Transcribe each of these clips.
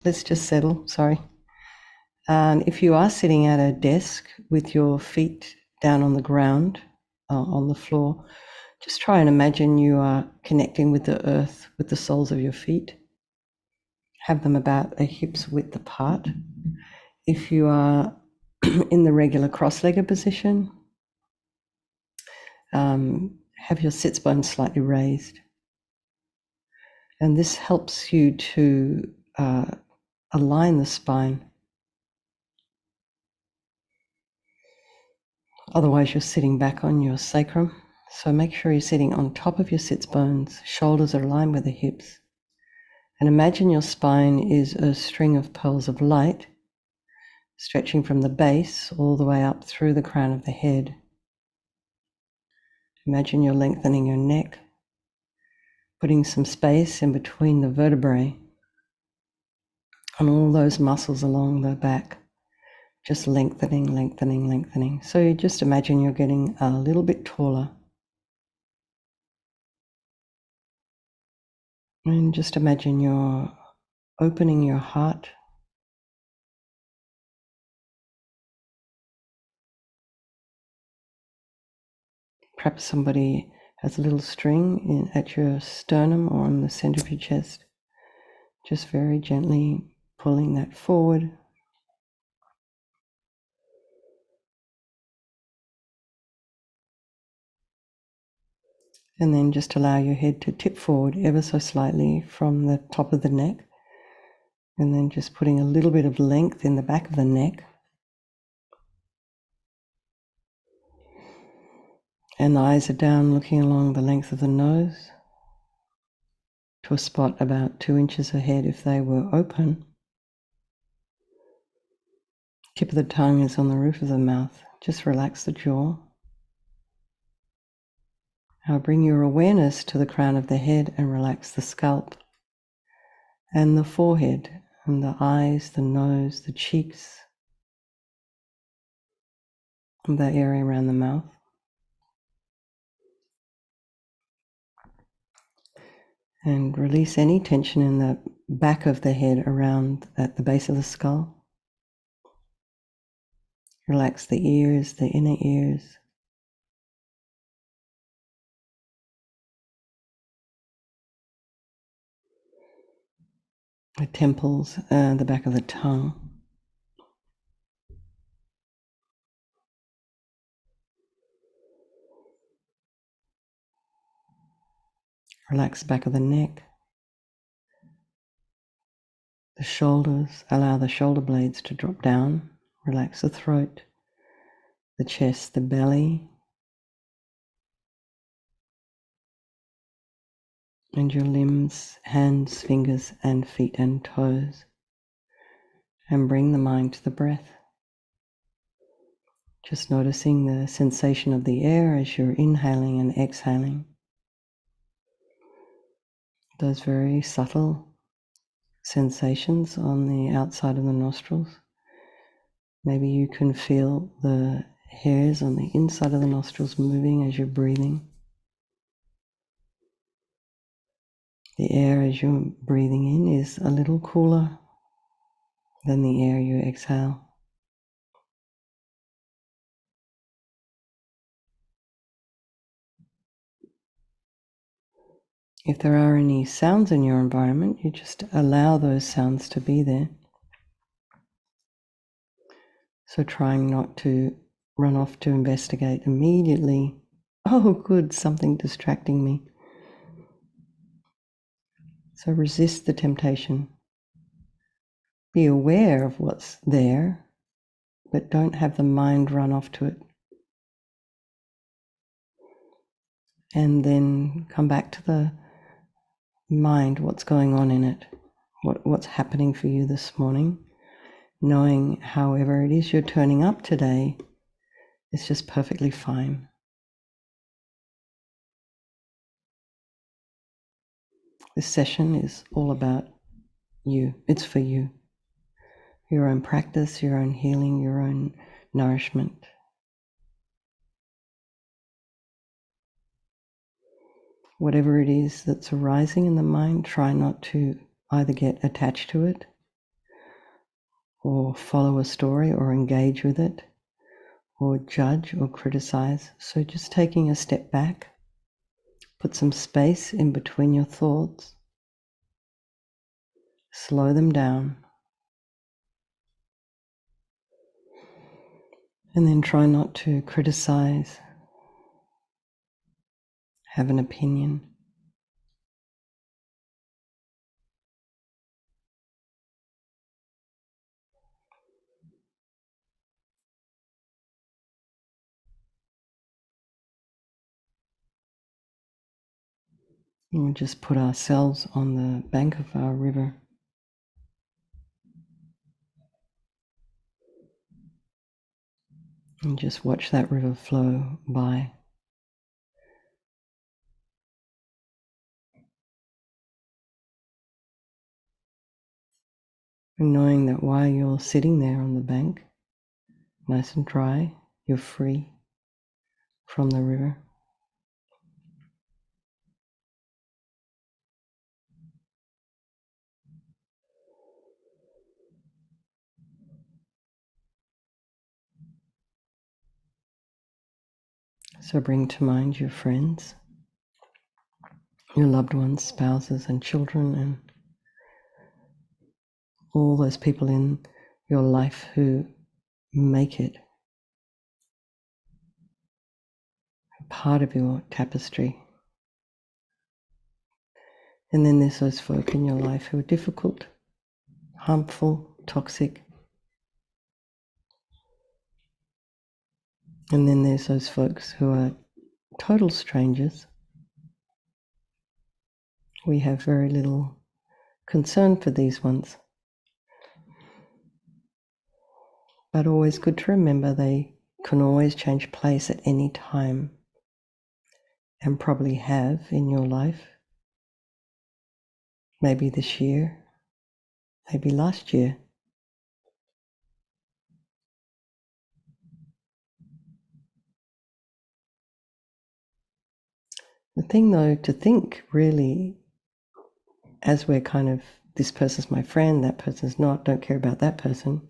let's just settle, sorry. And if you are sitting at a desk with your feet down on the ground, on the floor, just try and imagine you are connecting with the earth with the soles of your feet. Have them about a hip's width apart. If you are in the regular cross-legged position, have your sits bones slightly raised. And this helps you to align the spine. Otherwise, you're sitting back on your sacrum. So make sure you're sitting on top of your sits bones, shoulders are aligned with the hips. And imagine your spine is a string of pearls of light stretching from the base all the way up through the crown of the head. Imagine you're lengthening your neck, putting some space in between the vertebrae and all those muscles along the back, just lengthening, lengthening, lengthening. So you just imagine you're getting a little bit taller. And just imagine you're opening your heart. Perhaps somebody has a little string at your sternum or on the center of your chest. Just very gently pulling that forward. And then just allow your head to tip forward ever so slightly from the top of the neck. And then just putting a little bit of length in the back of the neck. And the eyes are down, looking along the length of the nose to a spot about 2 inches ahead if they were open. Tip of the tongue is on the roof of the mouth. Just relax the jaw. Now bring your awareness to the crown of the head and relax the scalp and the forehead and the eyes, the nose, the cheeks, and the area around the mouth. And release any tension in the back of the head around at the base of the skull. Relax the ears, the inner ears. The temples, the back of the tongue. Relax the back of the neck. The shoulders, allow the shoulder blades to drop down. Relax the throat, the chest, the belly. And your limbs, hands, fingers, and feet and toes. And bring the mind to the breath. Just noticing the sensation of the air as you're inhaling and exhaling. Those very subtle sensations on the outside of the nostrils. Maybe you can feel the hairs on the inside of the nostrils moving as you're breathing. The air as you're breathing in is a little cooler than the air you exhale. If there are any sounds in your environment, you just allow those sounds to be there. So trying not to run off to investigate immediately. Oh, good, something distracting me. So resist the temptation. Be aware of what's there, but don't have the mind run off to it. And then come back to the mind, what's going on in it, what's happening for you this morning, knowing however it is you're turning up today, it's just perfectly fine. This session is all about you. It's for you. Your own practice, your own healing, your own nourishment. Whatever it is that's arising in the mind, try not to either get attached to it or follow a story or engage with it or judge or criticize. So just taking a step back, put some space in between your thoughts, slow them down, and then try not to criticize, have an opinion. And we just put ourselves on the bank of our river. And just watch that river flow by. And knowing that while you're sitting there on the bank, nice and dry, you're free from the river. So bring to mind your friends, your loved ones, spouses and children, and all those people in your life who make it part of your tapestry. And then there's those folk in your life who are difficult, harmful, toxic. And then there's those folks who are total strangers. We have very little concern for these ones. But always good to remember they can always change place at any time, and probably have in your life. Maybe this year, maybe last year. The thing though to think really, as we're kind of, this person's my friend, that person's not, don't care about that person.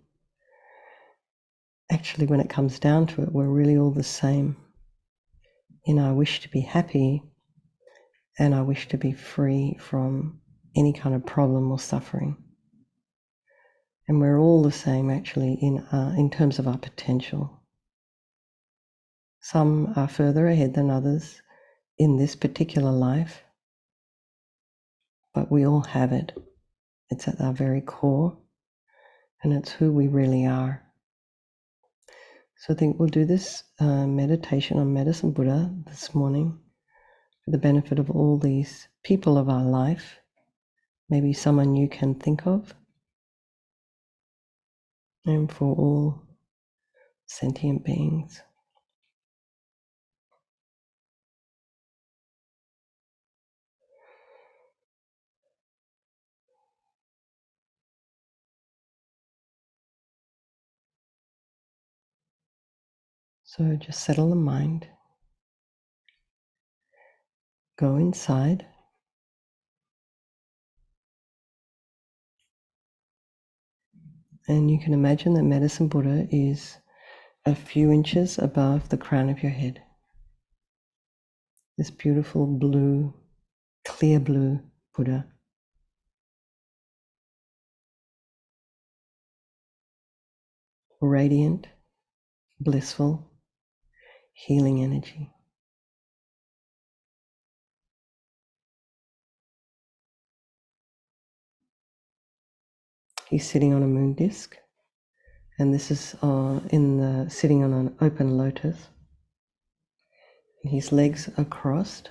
Actually, when it comes down to it, we're really all the same in our wish to be happy and our wish to be free from any kind of problem or suffering. And we're all the same actually in terms of our potential. Some are further ahead than others in this particular life, but we all have it. It's at our very core, and it's who we really are. So I think we'll do this meditation on Medicine Buddha this morning for the benefit of all these people of our life, maybe someone you can think of, and for all sentient beings. So just settle the mind, go inside, and you can imagine that Medicine Buddha is a few inches above the crown of your head. This beautiful blue, clear blue Buddha. Radiant, blissful, healing energy. He's sitting on a moon disk, and this is sitting on an open lotus. His legs are crossed,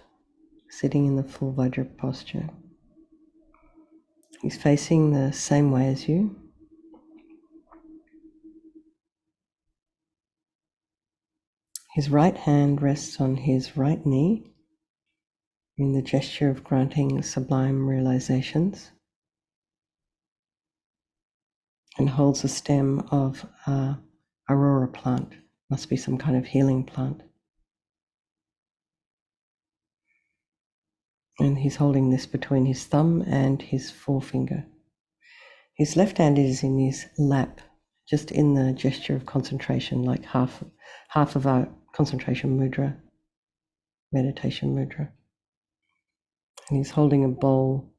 sitting in the full Vajra posture. He's facing the same way as you. His right hand rests on his right knee in the gesture of granting sublime realizations, and holds a stem of aurora plant. Must be some kind of healing plant. And he's holding this between his thumb and his forefinger. His left hand is in his lap, just in the gesture of concentration, like half of our concentration mudra, meditation mudra. And he's holding a bowl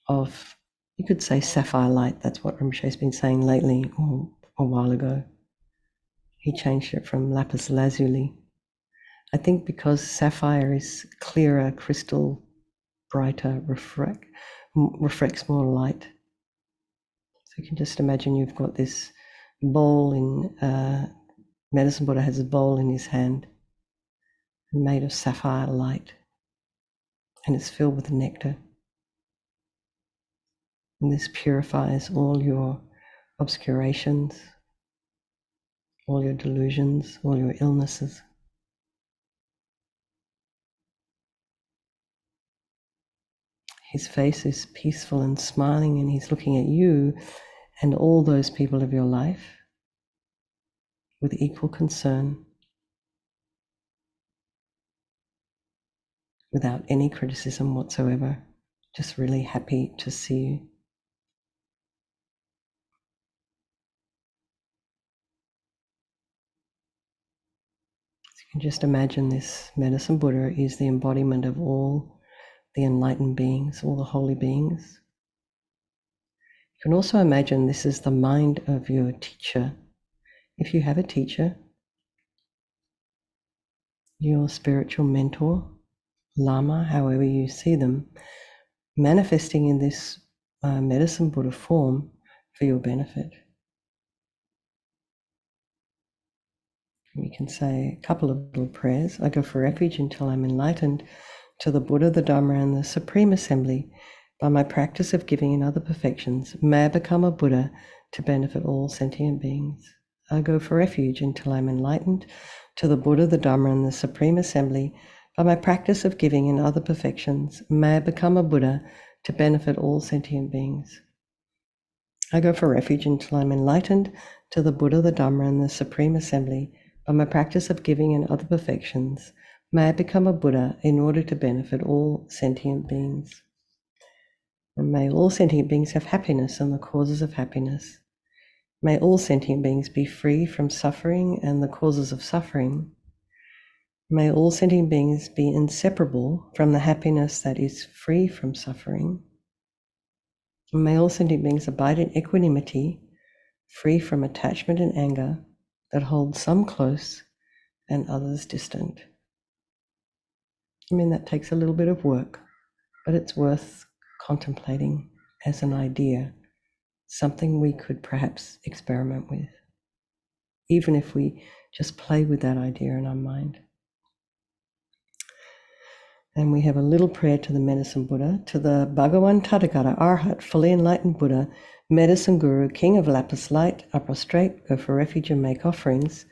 of, you could say, sapphire light. That's what Rinpoche's been saying lately, or a while ago. He changed it from lapis lazuli. I think because sapphire is clearer, crystal, brighter, reflects more light. So you can just imagine you've got this bowl in, Medicine Buddha has a bowl in his hand made of sapphire light, and it's filled with nectar. And this purifies all your obscurations, all your delusions, all your illnesses. His face is peaceful and smiling, and he's looking at you and all those people of your life with equal concern, without any criticism whatsoever, just really happy to see you. So you can just imagine this Medicine Buddha is the embodiment of all the enlightened beings, all the holy beings. You can also imagine this is the mind of your teacher. If you have a teacher, your spiritual mentor, Lama, however you see them, manifesting in this Medicine Buddha form for your benefit. We can say a couple of little prayers. I go for refuge until I'm enlightened to the Buddha, the Dhamma, and the Supreme Assembly. By my practice of giving and other perfections, may I become a Buddha to benefit all sentient beings. I go for refuge until I'm enlightened to the Buddha, the Dhamma, and the Supreme Assembly. By my practice of giving and other perfections, may I become a Buddha to benefit all sentient beings. I go for refuge until I'm enlightened to the Buddha, the Dhamma, and the Supreme Assembly. By my practice of giving and other perfections, may I become a Buddha in order to benefit all sentient beings. And may all sentient beings have happiness and the causes of happiness. May all sentient beings be free from suffering and the causes of suffering. May all sentient beings be inseparable from the happiness that is free from suffering. And may all sentient beings abide in equanimity, free from attachment and anger, that hold some close and others distant. I mean, that takes a little bit of work, but it's worth contemplating as an idea, something we could perhaps experiment with, even if we just play with that idea in our mind. And we have a little prayer to the Medicine Buddha, to the Bhagavan Tathagata, Arhat, fully enlightened Buddha, Medicine Guru, King of Lapis Light, I prostrate, go for refuge and make offerings.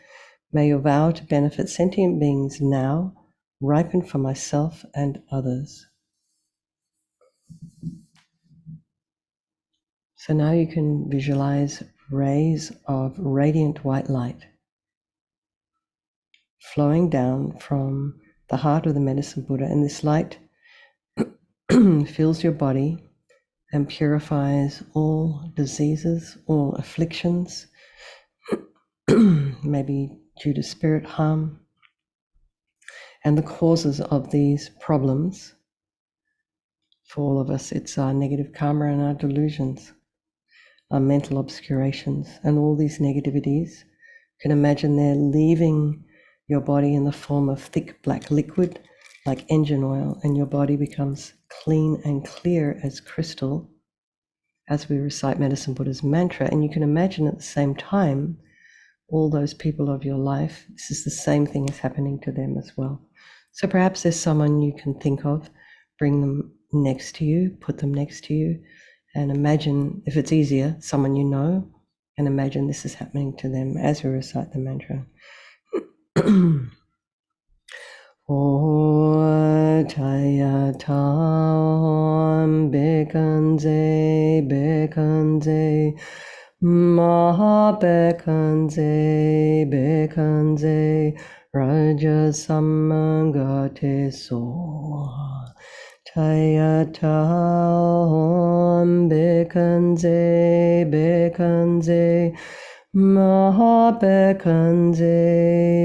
May your vow to benefit sentient beings now ripen for myself and others. So now you can visualize rays of radiant white light flowing down from the heart of the Medicine Buddha, and this light fills your body and purifies all diseases, all afflictions, maybe due to spirit harm, and the causes of these problems. For all of us, it's our negative karma and our delusions, our mental obscurations, and all these negativities. You can imagine they're leaving your body in the form of thick black liquid, like engine oil, and your body becomes clean and clear as crystal as we recite Medicine Buddha's mantra. And you can imagine at the same time, all those people of your life, this is the same thing is happening to them as well. So perhaps there's someone you can think of, bring them next to you, put them next to you, and imagine, if it's easier, someone you know, and imagine this is happening to them as we recite the mantra. O Taya Tam Bekanze Bekanze Maha Bekanze Bekanze Raja Samangate Soha Taya Tam Bekanze Bekanze Mahabekanze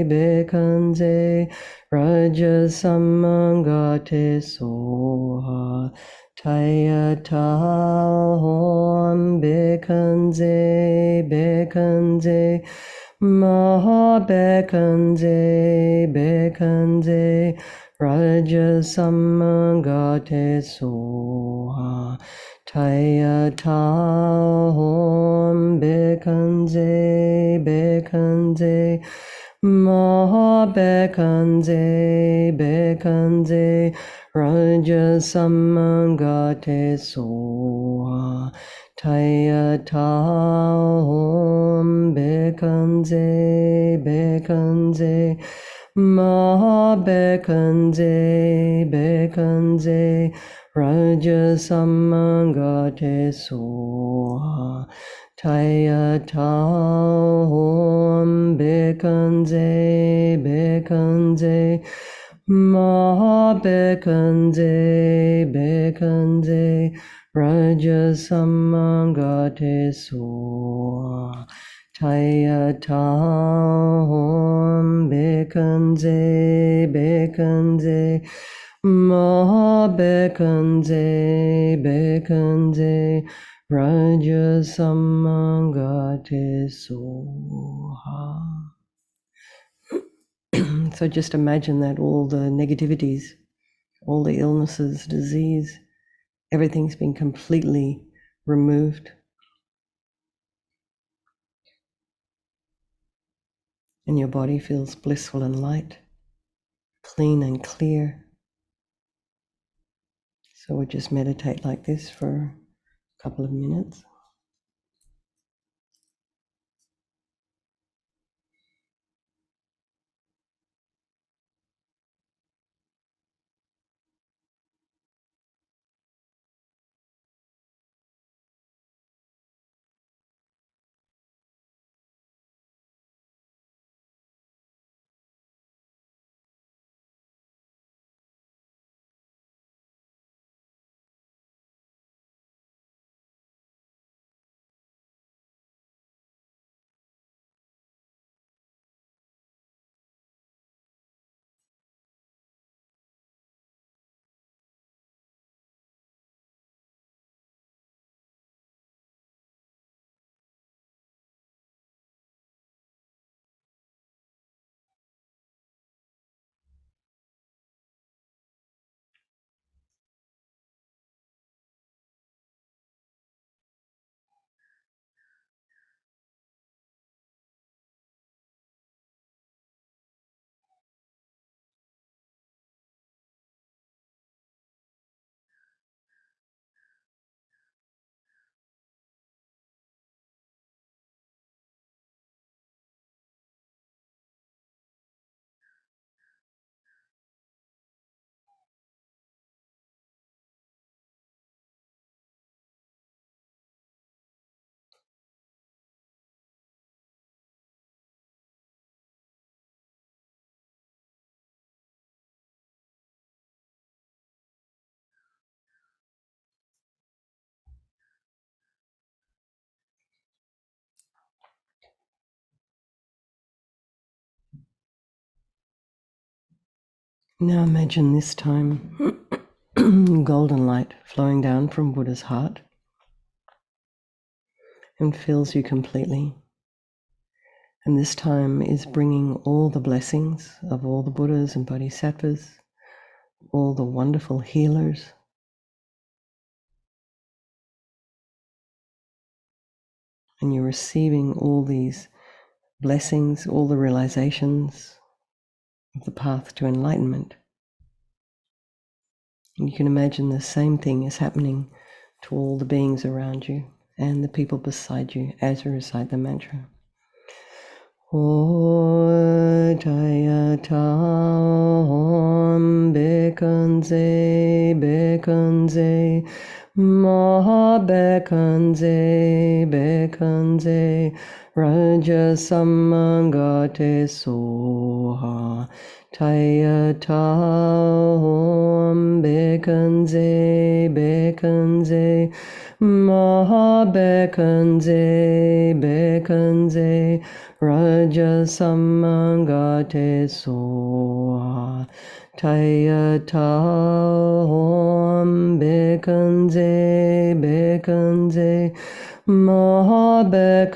bekanze rajasamangate soha tayatahom bekanze bekanze Mahabekanze bekanze rajasamangate soha Tayatahom bekanze bekanze Mahabekanze bekanze rajasamangate soha Tayatahom bekanze bekanze Mahabekanze bekanze Rajasamangate soha Tayatahom bekanze bekanze Mahabekanze bekanze Rajasamangate soha Tayatahom bekanze bekanze Mahabekanze bekanze Rajasamangate soha. So just imagine that all the negativities, all the illnesses, disease, everything's been completely removed. And your body feels blissful and light, clean and clear. So we'll just meditate like this for a couple of minutes. Now imagine this time golden light flowing down from Buddha's heart and fills you completely. And this time is bringing all the blessings of all the Buddhas and Bodhisattvas, all the wonderful healers. And you're receiving all these blessings, all the realizations of the path to enlightenment. And you can imagine the same thing is happening to all the beings around you and the people beside you as you recite the mantra. O Tayatahom bekanze bekanze Mahabekanze bekanze Rajasamangate soha Tayatahom bekanze bekanze Mahabekanze, Bekanze, Raja Samangate Soha, Tayata Om Bekanze, Bekanze, Mahabekanze,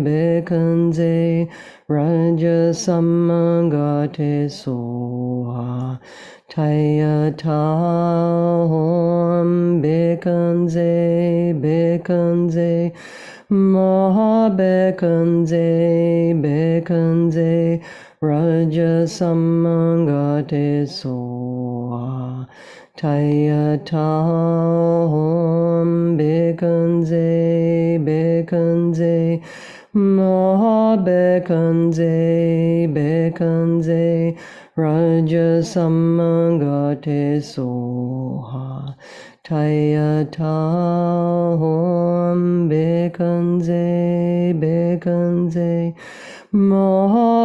Bekanze, Raja Samangate Soha, Tayata Om Bekanze, Bekanze, Mahabekanze, Bekanze, Raja Samangate Soha, Tayata Om Bekanze, Bekanze, Mahabekanze, Bekanze, Raja Samangate Soha, Tayata Om Bekanze, Bekanze, Mahabekanze,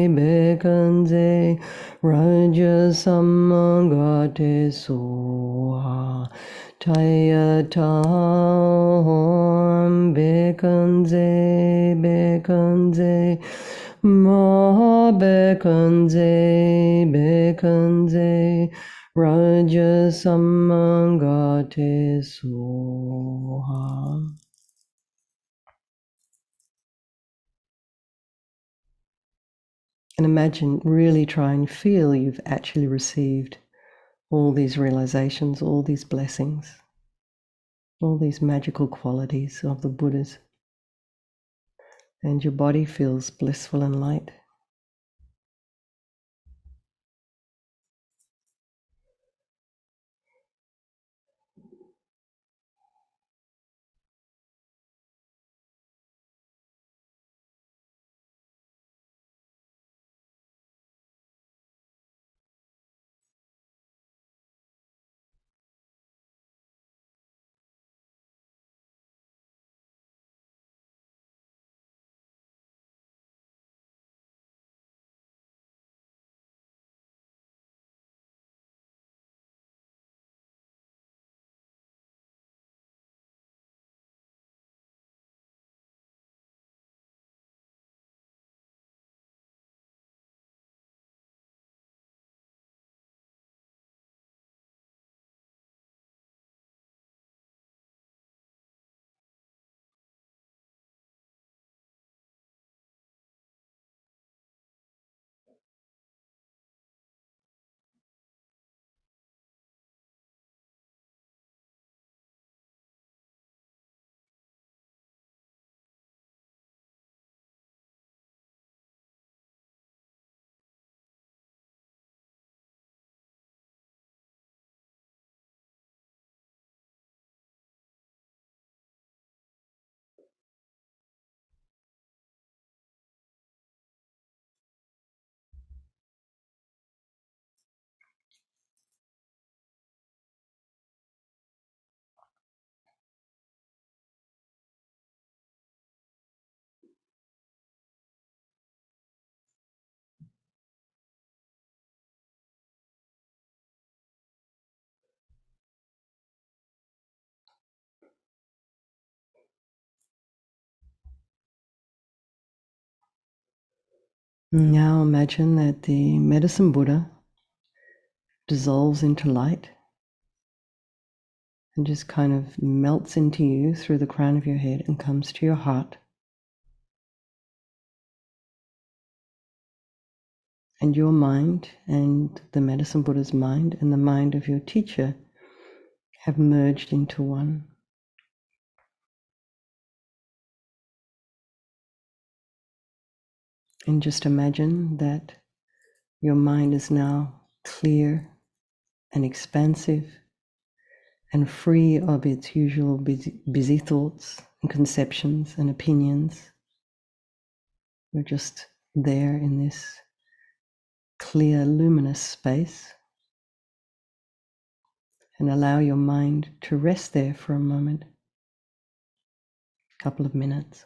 Bekanze, Raja Samangate Soha, Tayata Om Bekanze, Bekanze, Mahabekanze, Bekanze, Raja Samangate Soha. And imagine, really try and feel you've actually received all these realizations, all these blessings, all these magical qualities of the Buddhas. And your body feels blissful and light. Now imagine that the medicine Buddha dissolves into light and just kind of melts into you through the crown of your head and comes to your heart. And your mind and the medicine Buddha's mind and the mind of your teacher have merged into one. And just imagine that your mind is now clear and expansive and free of its usual busy thoughts and conceptions and opinions. You're just there in this clear, luminous space, and allow your mind to rest there for a moment, a couple of minutes.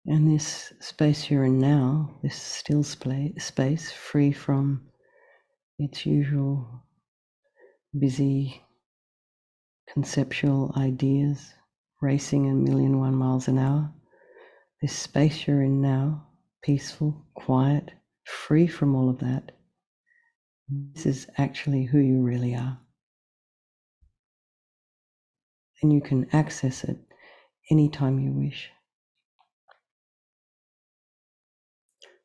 And this space you're in now, this still space, free from its usual busy conceptual ideas racing a 1,000,001 miles an hour, this space you're in now, peaceful, quiet, free from all of that, this is actually who you really are. And you can access it anytime you wish.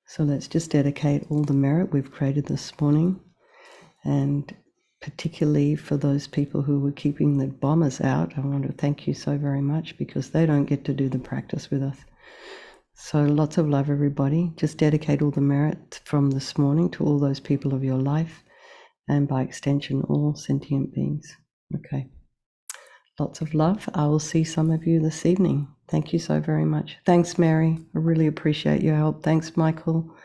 So let's just dedicate all the merit we've created this morning, and particularly for those people who were keeping the bombers out, I want to thank you so very much, because they don't get to do the practice with us. So lots of love, everybody. Just dedicate all the merit from this morning to all those people of your life, and by extension, all sentient beings. Okay. Lots of love. I will see some of you this evening. Thank you so very much. Thanks, Mary. I really appreciate your help. Thanks, Michael.